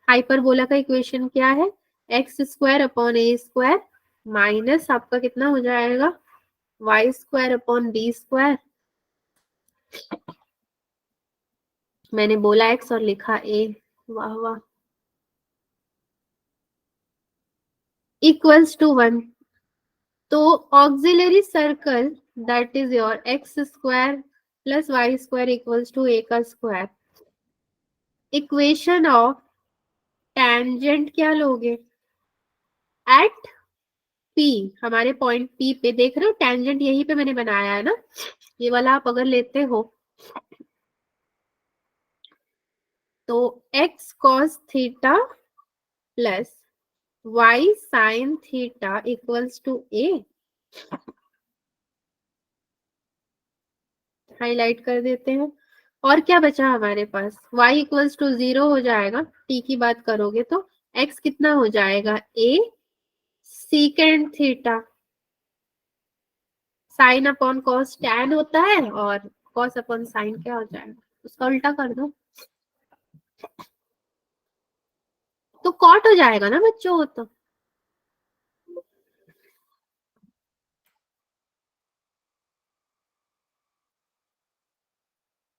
हाइपरबोला का इक्वेशन क्या है, एक्स स्क्वायर अपॉन ए स्क्वायर माइनस आपका कितना हो जाएगा, y square upon B square. मैंने बोला एक्स और लिखा ए, वाह वाह, इक्वल्स टू 1। तो auxiliary circle that is your x square plus Y square equals to a का स्क्वायर। इक्वेशन ऑफ टेंजेंट क्या लोगे, एट पी, हमारे पॉइंट पी पे देख रहे हो, टेंजेंट यहीं पे मैंने बनाया है ना, ये वाला आप अगर लेते हो तो x cos theta plus y sin theta equals to a। Highlight कर देते हैं। और क्या बचा हमारे पास, y इक्वल्स टू 0 हो जाएगा, t की बात करोगे तो x कितना हो जाएगा, a secant theta, sine upon cos tan होता है और कॉस अपॉन साइन क्या हो जाएगा, उसका उल्टा कर दो तो कॉट हो जाएगा ना बच्चों। वो तो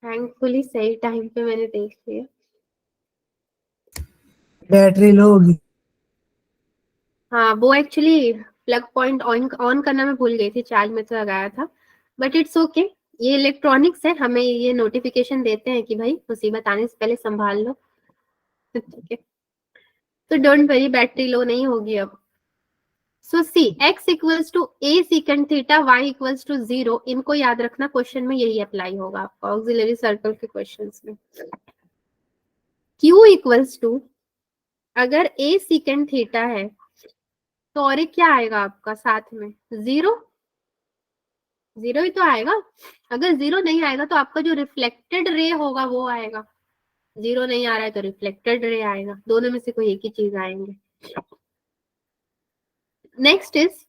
थैंकफुली सही टाइम पे मैंने देख लिया। बैटरी लो होगी। हाँ वो एक्चुअली प्लग पॉइंट ऑन करना मैं भूल गई थी, चार्ज में तो लगाया था, बट इट्स ओके। ये इलेक्ट्रॉनिक्स है, हमें ये नोटिफिकेशन देते हैं कि भाई मुसीबत आने से पहले संभाल लो, ठीक है। तो डोंट वरी, बैटरी लो नहीं होगी अब। So see x equals to a secant theta, y equals to 0, इनको याद रखना, क्वेश्चन में यही अप्लाई होगा आपका ऑक्सिलरी सर्कल के क्वेश्चंस में। q इक्वल्स टू, अगर a सीकेंड थीटा है तो और एक क्या आएगा आपका साथ में, 0 0 ही तो आएगा। अगर 0 नहीं आएगा तो आपका जो रिफ्लेक्टेड रे होगा वो आएगा, 0 नहीं आ रहा है तो रिफ्लेक्टेड रे आएगा, दोनों में से कोई एक ही चीज आएंगे। नेक्स्ट इज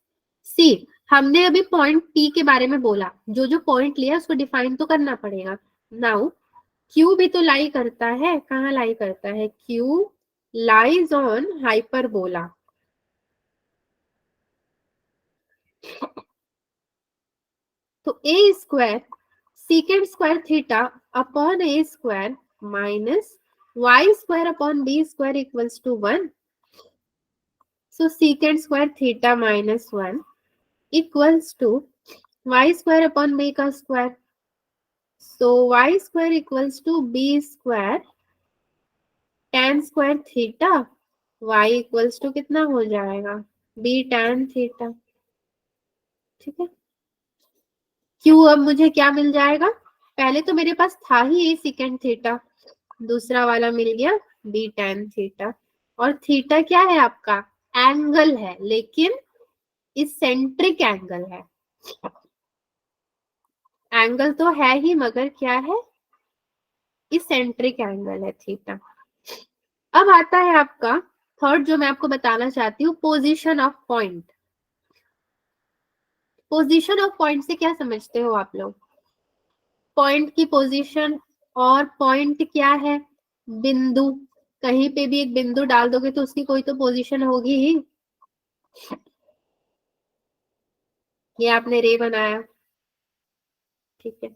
सी, हमने अभी पॉइंट पी के बारे में बोला, जो जो पॉइंट लिया उसको डिफाइन तो करना पड़ेगा। नाउ क्यू भी तो लाई करता है, कहाँ लाई करता है, क्यू लाइज ऑन हाइपरबोला। तो a square secant square theta upon A square minus Y square upon B square equals to 1। So secant square theta minus 1 equals to y square upon B का square. So y square equals to B square tan square theta, y equals to कितना हो जाएगा, b tan theta. ठीक है, क्यों अब मुझे क्या मिल जाएगा, पहले तो मेरे पास था ही a secant थीटा, दूसरा वाला मिल गया b tan थीटा। और थीटा क्या है आपका, एंगल है, लेकिन इसेंट्रिक एंगल है। एंगल तो है ही मगर क्या है, इसेंट्रिक एंगल है थीटा। अब आता है आपका थर्ड जो मैं आपको बताना चाहती हूँ, position of point. Position of point से क्या समझते हो आप लोग, पॉइंट की पोजीशन, और पॉइंट क्या है, बिंदु। कहीं पे भी एक बिंदु डाल दोगे तो उसकी कोई तो पोजीशन होगी ही। ये आपने रे बनाया, ठीक है,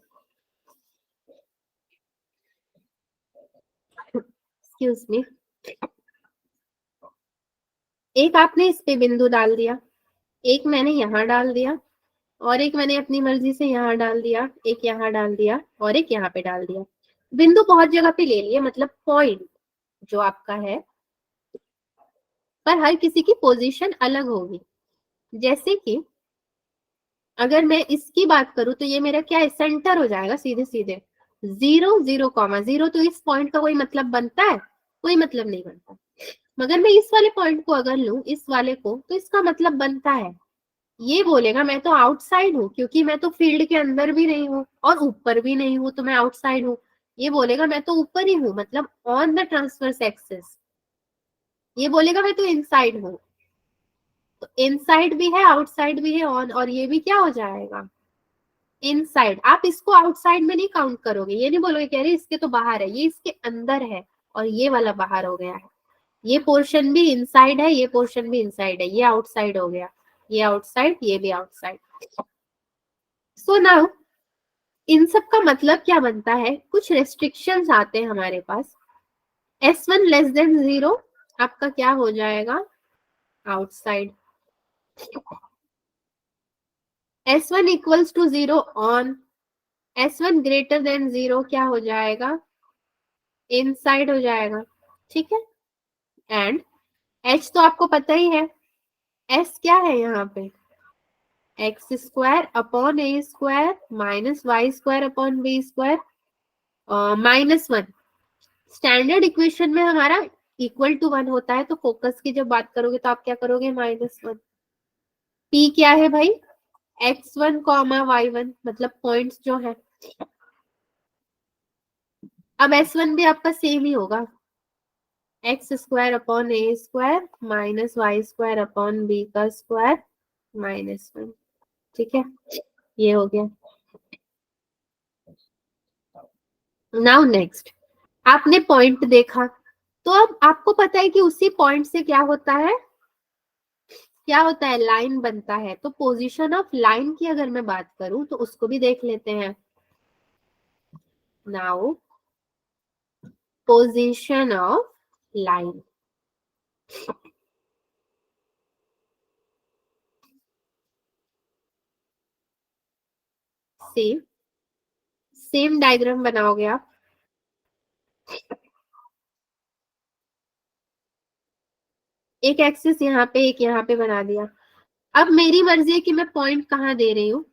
एक्सक्यूज मी। एक आपने इस पे बिंदु डाल दिया, एक मैंने यहाँ डाल दिया, और एक मैंने अपनी मर्जी से यहाँ डाल दिया, एक यहाँ डाल दिया, और एक यहाँ पे डाल दिया। बिंदु बहुत जगह पे ले लिए, मतलब पॉइंट जो आपका है, पर हर किसी की पोजीशन अलग होगी। जैसे कि अगर मैं इसकी बात करूं तो ये मेरा क्या है, सेंटर हो जाएगा सीधे सीधे, 0 0 0। तो इस पॉइंट का कोई मतलब बनता है, कोई मतलब नहीं बनता। मगर मैं इस वाले पॉइंट को अगर लूं, इस वाले को, तो इसका मतलब बनता है। ये बोलेगा मैं तो आउटसाइड हूँ, क्योंकि मैं तो फील्ड के अंदर भी नहीं हूँ और ऊपर भी नहीं हूँ, तो मैं आउटसाइड हूँ। ये बोलेगा मैं तो ऊपर ही हूँ, मतलब ऑन द ट्रांसवर्स एक्सिस। ये बोलेगा मैं तो इनसाइड हूँ, तो इनसाइड भी है, आउटसाइड भी है, ऑन, और ये भी क्या हो जाएगा, इनसाइड। आप इसको आउटसाइड में नहीं काउंट करोगे, ये नहीं बोलोगे कि अरे इसके तो बाहर है, ये इसके अंदर है, और ये वाला बाहर हो गया है। ये पोर्शन भी इनसाइड है, ये पोर्शन भी इनसाइड है, ये आउटसाइड हो गया, ये आउटसाइड, ये भी आउटसाइड। सो नाउ इन सब का मतलब क्या बनता है, कुछ रेस्ट्रिक्शंस आते हैं हमारे पास। S1 लेस देन 0 आपका क्या हो जाएगा, outside. S1 equals to 0 on. S1 greater than 0 क्या हो जाएगा, इनसाइड हो जाएगा। ठीक है, एंड H तो आपको पता ही है, S क्या है यहाँ पे, एक्स स्क्वायर अपॉन ए square minus Y square upon B square -1। Standard equation में हमारा इक्वल टू 1 होता है, तो फोकस की जब बात करोगे तो आप क्या करोगे, -1। P क्या है भाई, x1 y1, मतलब पॉइंट्स जो है। अब S1 भी आपका सेम ही होगा, एक्स स्क्वायर अपॉन ए square minus Y square upon B का स्क्वायर -1। ठीक है, ये हो गया। नाउ नेक्स्ट, आपने पॉइंट देखा, तो अब आपको पता है कि उसी पॉइंट से क्या होता है, क्या होता है, लाइन बनता है। तो पोजीशन ऑफ लाइन की अगर मैं बात करूं तो उसको भी देख लेते हैं। Now position of line, same same diagram बनाओगे आप। एक एक्सिस यहाँ पे, एक यहाँ पे बना दिया। अब मेरी मर्जी है कि मैं पॉइंट कहाँ दे रही हूँ।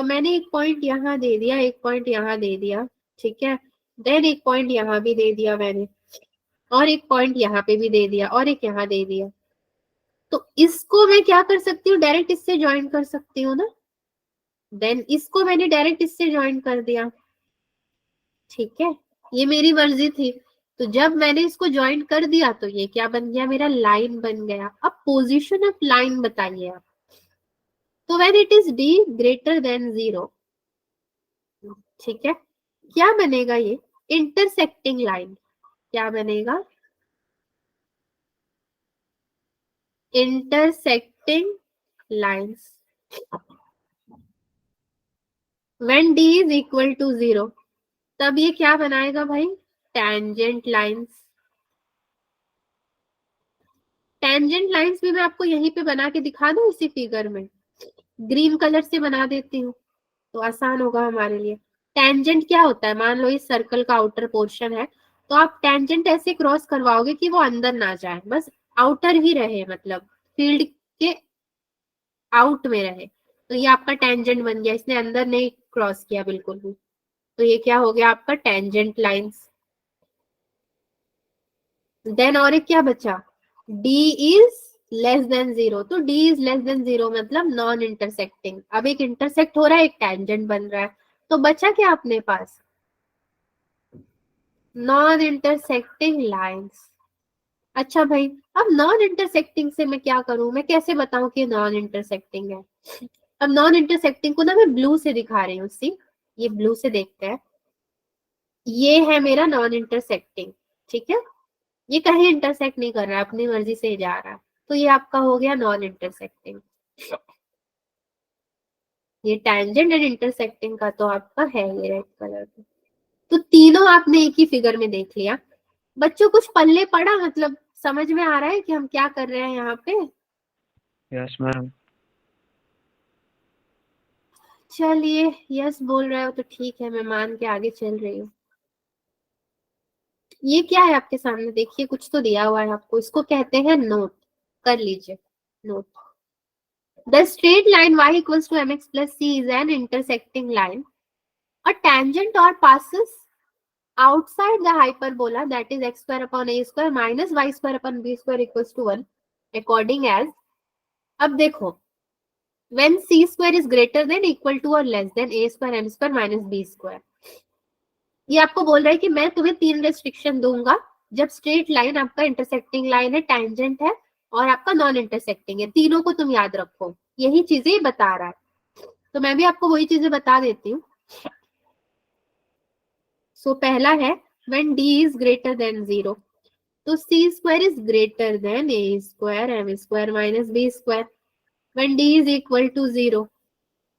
मैंने एक पॉइंट यहाँ दे दिया, एक पॉइंट यहाँ दे दिया, ठीक है। देन एक पॉइंट यहाँ भी दे दिया मैंने, और एक पॉइंट यहाँ पे भी दे दिया, और एक यहाँ दे दिया। तो इसको मैं क्या कर सकती हूँ, डायरेक्ट इससे ज्वाइन कर सकती हूँ ना। देन इसको मैंने डायरेक्ट इससे ज्वाइन कर दिया, ठीक है, ये मेरी मर्जी थी। तो जब मैंने इसको ज्वाइन कर दिया तो ये क्या बन गया, मेरा लाइन बन गया। अब पोजीशन ऑफ लाइन बताइए आप। तो when it is d greater than 0, ठीक है, क्या बनेगा, ये इंटरसेक्टिंग लाइन। क्या बनेगा, intersecting lines. When d is equal to 0, तब ये क्या बनाएगा भाई, टैंजेंट लाइंस। टेंजेंट लाइंस भी मैं आपको यहीं पे बना के दिखा दूं इसी फिगर में, ग्रीन कलर से बना देती हूँ तो आसान होगा हमारे लिए। टेंजेंट क्या होता है, मान लो इस सर्कल का आउटर पोर्शन है, तो आप टेंजेंट ऐसे क्रॉस करवाओगे कि वो अंदर ना जाए, बस आउटर ही रहे, मतलब फील्ड के आउट में रहे, तो ये आपका टेंजेंट बन गया, इसने अंदर नहीं क्रॉस किया बिल्कुल भी, तो ये क्या हो गया आपका टेंजेंट लाइंस। देन और एक क्या बचा, D इज लेस देन 0, तो D इज लेस देन 0 मतलब नॉन इंटरसेक्टिंग। अब एक इंटरसेक्ट हो रहा है, एक टेंजेंट बन रहा है, तो बचा क्या अपने पास, नॉन इंटरसेक्टिंग लाइंस। अच्छा भाई, अब नॉन इंटरसेक्टिंग से मैं क्या करूं, मैं कैसे बताऊं कि नॉन इंटरसेक्टिंग है। अब नॉन इंटरसेक्टिंग को ना मैं ब्लू से दिखा रही हूँ, सी ये ब्लू से देखते हैं, ये है मेरा नॉन इंटरसेक्टिंग, ठीक है, ये कहीं इंटरसेक्ट नहीं कर रहा है, अपनी मर्जी से जा रहा है, तो ये आपका हो गया नॉन इंटरसेक्टिंग। ये टेंजेंट एंड इंटरसेक्टिंग का तो आपका है ये रेड कलर का। तो तीनों आपने एक ही फिगर में देख लिया। बच्चों कुछ पल्ले पड़ा, मतलब समझ में आ रहा है कि हम क्या कर रहे हैं यहाँ पे। Yes ma'am. चलिए यस बोल रहे हो तो ठीक है, मैं मान के आगे चल रही हूँ। ये क्या है आपके सामने, देखिए कुछ तो दिया हुआ है आपको, इसको कहते हैं नोट, कर लीजिए note. The straight line y equals to mx plus c is an intersecting line. A tangent or passes outside the hyperbola, that is x square upon a square minus y square upon b square equals to 1 according as, अब देखो, when c square is greater than equal to or less than a square m square minus b square, ये आपको बोल रहा है कि मैं तुम्हें 3 रेस्ट्रिक्शन दूंगा जब स्ट्रेट लाइन आपका इंटरसेक्टिंग लाइन है, टैंजेंट है और आपका नॉन इंटरसेक्टिंग है, तीनों को तुम याद रखो, यही चीजें ये बता रहा है। तो मैं भी आपको वही चीजें बता देती हूँ। सो पहला है when d is greater than 0, तो c square is greater than a square m square minus b square। when d is equal to 0,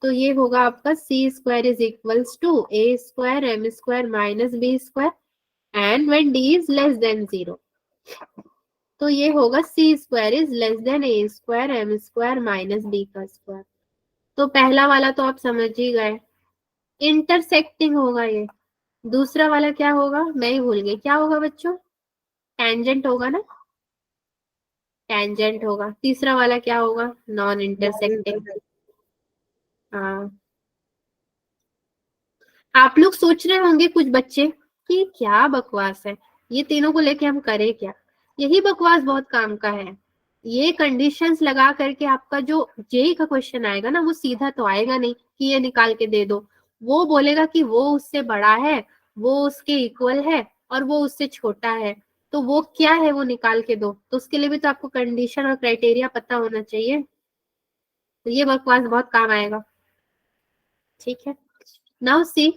तो ये होगा आपका c square is equals to a square m square minus b square, and when d is less than 0, तो ये होगा c square is less than a square m square minus b का square. तो पहला वाला तो आप समझ ही गए, इंटरसेक्टिंग होगा ये। दूसरा वाला क्या होगा, मैं ही भूल गई, क्या होगा बच्चों, टेंजेंट होगा ना, टेंजेंट होगा। तीसरा वाला क्या होगा, नॉन इंटरसेक्टिंग। हाँ, आप लोग सोच रहे होंगे कुछ बच्चे कि क्या बकवास है, ये तीनों को लेके हम करें क्या। यही बकवास बहुत काम का है। ये कंडीशंस लगा करके आपका जो जेई का क्वेश्चन आएगा ना, वो सीधा तो आएगा नहीं कि ये निकाल के दे दो, वो बोलेगा कि वो उससे बड़ा है, वो उसके इक्वल है और वो उससे छोटा है, तो वो क्या है वो निकाल के दो। तो उसके लिए भी तो आपको कंडीशन और क्राइटेरिया पता होना चाहिए, तो ये बकवास बहुत काम आएगा, ठीक है। नाउ सी,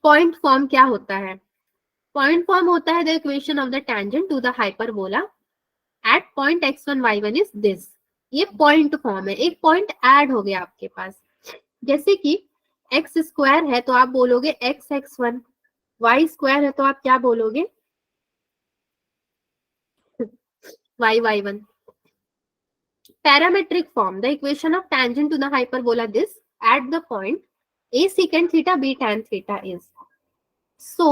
पॉइंट फॉर्म क्या होता है, पॉइंट फॉर्म होता है the equation of the tangent to the hyperbola at point x1 y1 is this. ये पॉइंट फॉर्म है, एक पॉइंट ऐड हो गया आपके पास। जैसे कि x स्क्वायर है तो आप बोलोगे x x1, y स्क्वायर है तो आप क्या बोलोगे y y1। Parametric form, the equation of tangent to the hyperbola this at the point a secant theta b tan theta is, so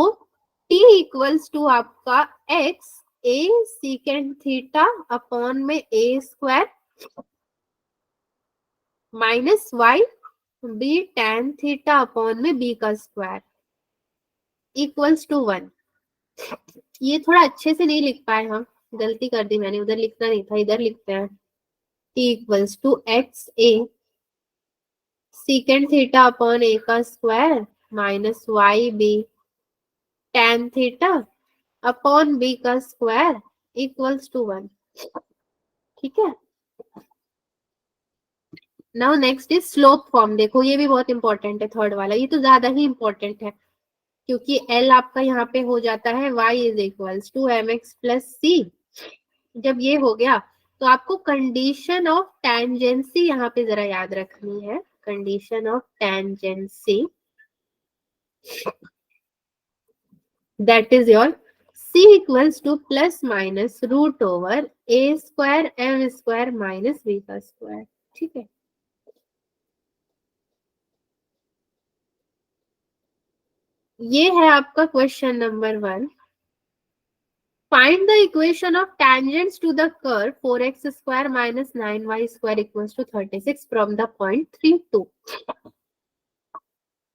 t equals to आपका x a secant theta upon में a square minus y b tan theta upon में b का square equals to 1। ये थोड़ा अच्छे से नहीं लिख पाए हम, गलती कर दी मैंने, उधर लिखना नहीं था, इधर लिखते हैं। t equals to x a secant theta upon a का square minus y b tan theta upon b का स्क्वायर इक्वल्स टू 1, ठीक है। Now next is slope form. देखो ये भी बहुत इंपॉर्टेंट है, थर्ड वाला, ये तो ज्यादा ही इंपॉर्टेंट है क्योंकि L आपका यहाँ पे हो जाता है y is equals to mx plus C. जब ये हो गया तो आपको कंडीशन ऑफ टेंजेंसी यहाँ पे जरा याद रखनी है, condition of tangency that is your c c equals to plus minus root over a square m square minus b का स्क्वायर। ठीक है, ये है आपका question number 1। Find the equation of tangents to the curve 4x square minus 9y square equals to 36 from the point 3, 2।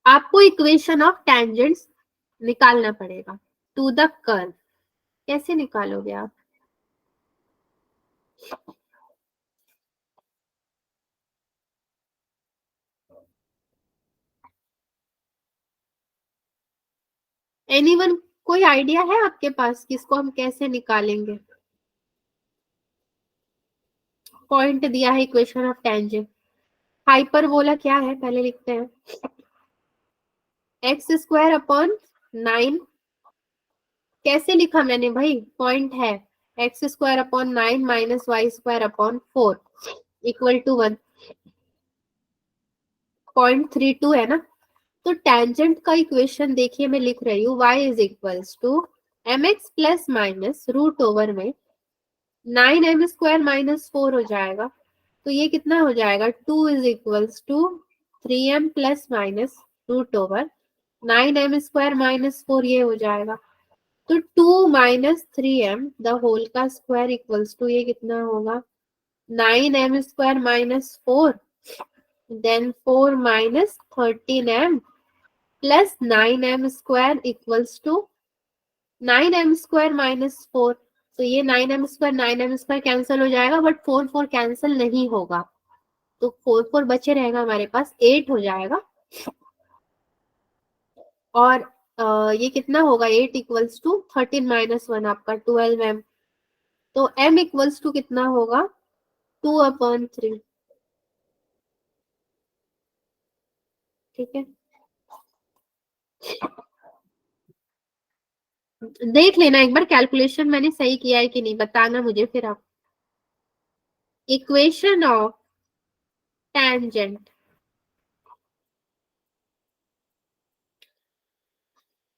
आपको equation of tangents निकालना पड़ेगा to the curve. कैसे निकालोगे आप? एनीवन, कोई आइडिया है आपके पास किसको हम कैसे निकालेंगे? पॉइंट दिया है इक्वेशन ऑफ टेंजेंट। हाइपरबोला क्या है पहले लिखते हैं। एक्स स्क्वायर अपॉन 9, कैसे लिखा मैंने भाई? पॉइंट है x square upon 9 minus Y square upon 4 equal to 1। 0.32 है ना। तो टेंजेंट का इक्वेशन देखिए, मैं लिख रही हूँ y is equals to m x plus minus root over में 9m स्क्वायर माइनस 4 हो जाएगा। तो ये कितना हो जाएगा? 2 is equals to 3m plus minus root over 9m square minus 4, ये हो जाएगा। तो 2 माइनस 3m द होल का स्क्वायर इक्वल्स टू ये कितना होगा? 9m square minus 4 then 4 minus 13m plus 9m square equals to 9m square minus 4। तो ये 9m स्क्वायर कैंसिल हो जाएगा, बट 4 4 कैंसिल नहीं होगा, तो 4 4 बचे रहेगा हमारे पास, 8 हो जाएगा। और ये कितना होगा? 8 इक्वल्स टू 13 माइनस 1 आपका 12m। तो m इक्वल्स टू कितना होगा? 2/3। ठीक है, देख लेना एक बार कैलकुलेशन मैंने सही किया है कि नहीं, बताना मुझे फिर आप। इक्वेशन ऑफ टेंजेंट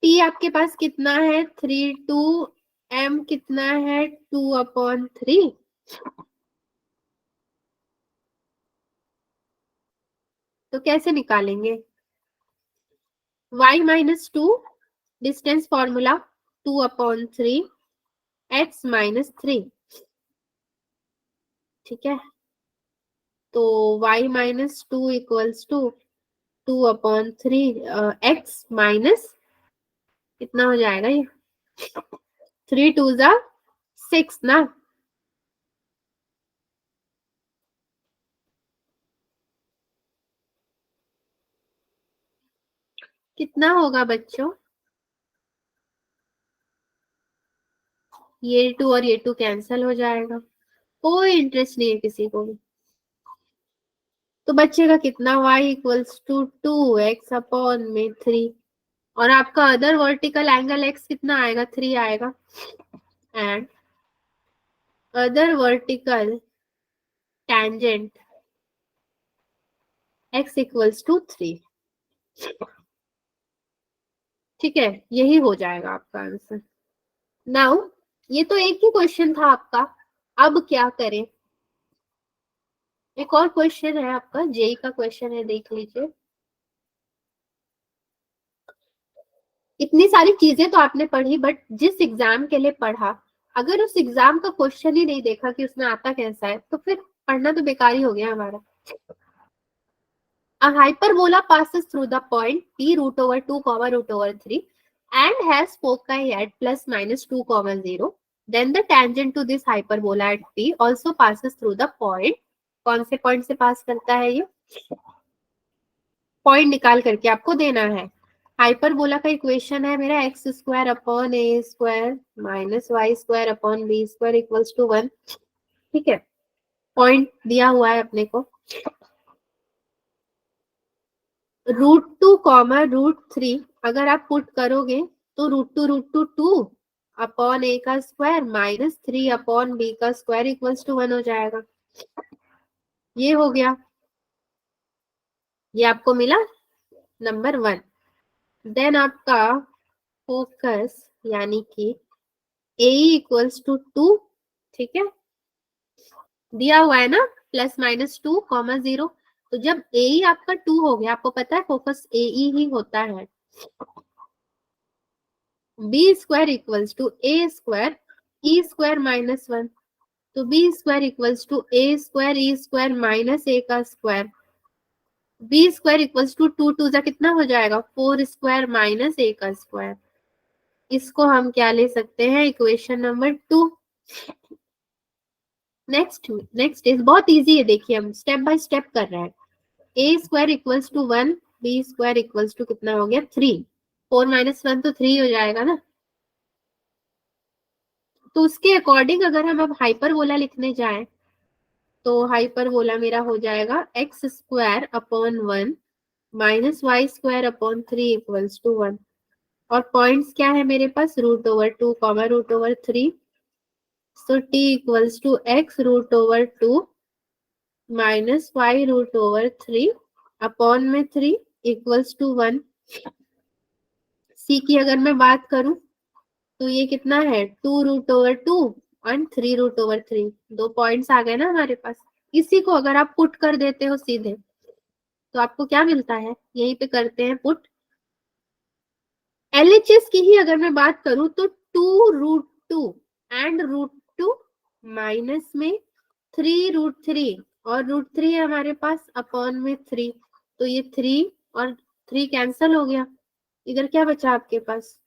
T आपके पास कितना है? 3 2, M कितना है? 2/3। तो कैसे निकालेंगे? y minus 2 distance formula 2/3 x minus 3। ठीक है, तो y minus 2 equals to 2/3 x minus कितना हो जाएगा? ये 3 2 जा 6 ना। कितना होगा बच्चों? ये 2 और ये 2 कैंसिल हो जाएगा, कोई इंटरेस्ट नहीं है किसी को भी। तो बचेगा कितना? y equals to 2x/3। और आपका अदर वर्टिकल एंगल x कितना आएगा? 3 आएगा। And other vertical tangent x equals to 3। ठीक है, यही हो जाएगा आपका आंसर। नाउ ये तो एक ही क्वेश्चन था आपका, अब क्या करें? एक और क्वेश्चन है आपका, जेई का क्वेश्चन है, देख लीजिए। इतनी सारी चीजें तो आपने पढ़ी, बट जिस एग्जाम के लिए पढ़ा, अगर उस एग्जाम का क्वेश्चन ही नहीं देखा कि उसमें आता कैसा है, तो फिर पढ़ना तो बेकार ही हो गया हमारा। A hyperbola passes through the point p root over 2 comma root over 3 and has foci at plus minus 2 comma 0. Then the tangent to this hyperbola at p also passes through the point. कौन से point से पास करता है? ये point निकाल करके आपको देना है। हाइपरबोला का इक्वेशन है मेरा x square upon A square minus Y square upon B square equals to 1। ठीक है, पॉइंट दिया हुआ है अपने को। √2 कॉमा √3 अगर आप पुट करोगे तो √2 2 अपॉन ए का स्क्वायर माइनस 3 अपॉन बी का स्क्वायर इक्वल्स टू 1 हो जाएगा। ये हो गया, ये आपको मिला नंबर 1। देन आपका फोकस यानी कि AE इक्वल्स टू 2, ठीक है, दिया हुआ है ना, +-2, 0। तो जब AE आपका 2 हो गया, आपको पता है फोकस AE ही होता है, B² equals to A² E² -1, तो B² equals to A² E² -A का स्क्वायर, B² इक्वल्स टू 2 जा कितना हो जाएगा, 4² -A का स्क्वायर। इसको हम क्या ले सकते हैं, इक्वेशन नंबर 2। नेक्स्ट इज बहुत इजी है, देखिए हम स्टेप बाय स्टेप कर रहे हैं। A² equals to 1, B² equals to कितना हो गया, 3, 4 - 1 तो 3 हो जाएगा ना। तो उसके अकॉर्डिंग अगर हम अब हाइपरबोला लिखने जाएं, तो हाइपरबोला मेरा हो जाएगा x² upon 1 -y² upon 3 equals to 1। और पॉइंट्स क्या है मेरे पास, √2, √3। So t equals to x √2 -y √3 upon में 3 इक्वल्स टू 1। c की अगर मैं बात करूं तो ये कितना है, 2√2 और 3√3, 2 पॉइंट्स आ गए ना हमारे पास। इसी को अगर आप पुट कर देते हो सीधे, तो आपको क्या मिलता है, यहीं पे करते हैं पुट। LHS की ही अगर मैं बात करूं तो 2√2 एंड √2 माइनस में 3√3 और √3 है हमारे पास अपॉन में 3, तो ये 3 और 3 कैंसल हो गया। इधर क्या बचा आपके पास,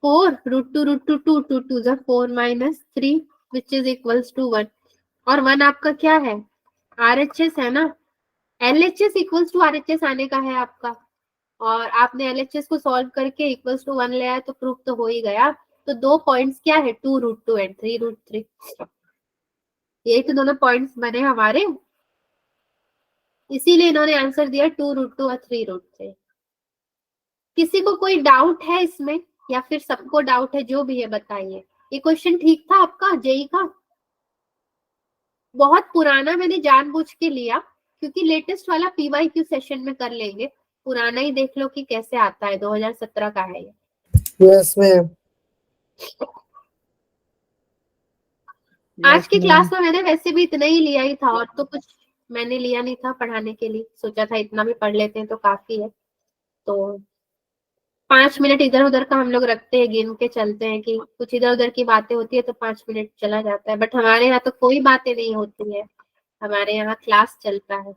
4 √2 2 जा 4 -3 विच इज इक्वल्स टू 1। और 1 आपका क्या है, RHS है ना, LHS इक्वल्स टू RHS आने का है आपका। और आपने LHS को सॉल्व करके इक्वल्स टू 1 ले आया, तो प्रूफ तो हो ही गया। तो 2 पॉइंट्स क्या है, 2√2 एंड 3√3, यही तो दोनों पॉइंट्स बने हमारे, इसीलिए इन्होंने आंसर दिया 2√2 और 3√3। किसी को कोई डाउट है इसमें, या फिर सबको डाउट है, जो भी है बताइए। ये क्वेश्चन ठीक था आपका जेई का, बहुत पुराना मैंने जानबूझ के लिया, क्योंकि लेटेस्ट वाला PYQ सेशन में कर लेंगे, पुराना ही देख लो कि कैसे आता है, 2017 का है ये। Yes ma'am. आज की क्लास में मैंने वैसे भी इतना ही लिया ही था, और तो कुछ मैंने लिया नहीं था पढ़ाने के लिए, सोचा था इतना भी पढ़ लेते हैं तो काफी है। तो 5 मिनट इधर उधर का हम लोग रखते हैं, गिन के चलते हैं कि कुछ इधर उधर की बातें होती है तो 5 मिनट चला जाता है, बट हमारे यहाँ तो कोई बातें नहीं होती है, हमारे यहाँ क्लास चलता है।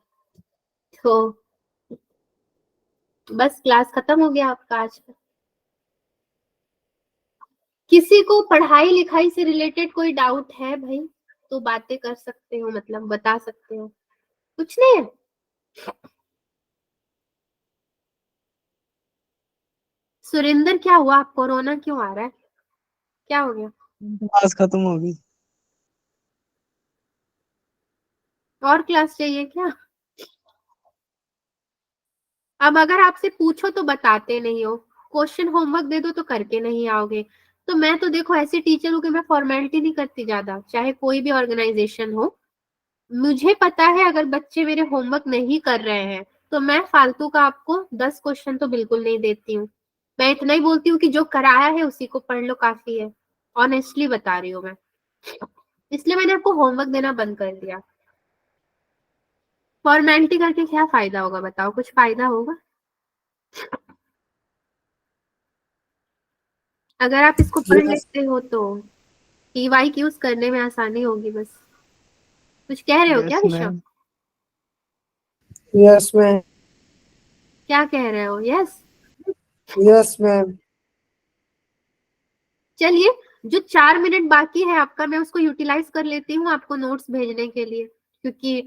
तो बस क्लास खत्म हो गया आपका आज का। किसी को पढ़ाई लिखाई से रिलेटेड कोई डाउट है भाई, तो बातें कर सकते हो, मतलब बता सकते हो, कुछ नहीं है। सुरेंद्र क्या हुआ, कोरोना क्यों आ रहा है, क्या हो गया, क्लास खत्म हो गई। और क्लास चाहिए क्या? अब अगर आपसे पूछो तो बताते नहीं हो, क्वेश्चन होमवर्क दे दो तो करके नहीं आओगे। तो मैं तो देखो ऐसी टीचर हूँ कि मैं फॉर्मेलिटी नहीं करती ज्यादा, चाहे कोई भी ऑर्गेनाइजेशन हो। मुझे पता है अगर बच्चे मेरे होमवर्क नहीं कर रहे हैं, तो मैं फालतू का आपको 10 क्वेश्चन तो बिल्कुल नहीं देती हूँ। मैं इतना ही बोलती हूँ कि जो कराया है उसी को पढ़ लो, काफी है। ऑनेस्टली बता रही हूँ मैं, इसलिए मैंने आपको होमवर्क देना बंद कर दिया। फॉर्मेलिटी करके क्या फायदा होगा बताओ, कुछ फायदा होगा? अगर आप इसको पढ़ लेते हो तो PYQs करने में आसानी होगी बस। कुछ कह रहे हो क्या yes Rishabh? Ma'am. Yes ma'am. क्या कह रहे हो, यस? Yes ma'am. चलिए, जो 4 मिनट बाकी है आपका, मैं उसको यूटिलाइज कर लेती हूँ आपको नोट्स भेजने के लिए, क्योंकि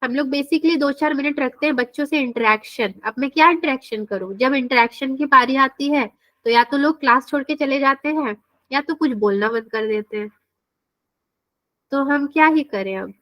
हम लोग बेसिकली 2-4 मिनट रखते हैं बच्चों से इंटरेक्शन। अब मैं क्या इंटरेक्शन करूँ, जब इंटरेक्शन की बारी आती है तो या तो लोग क्लास छोड़ के चले जाते हैं, या तो कुछ बोलना बंद कर देते हैं। तो हम क्या ही करें अब।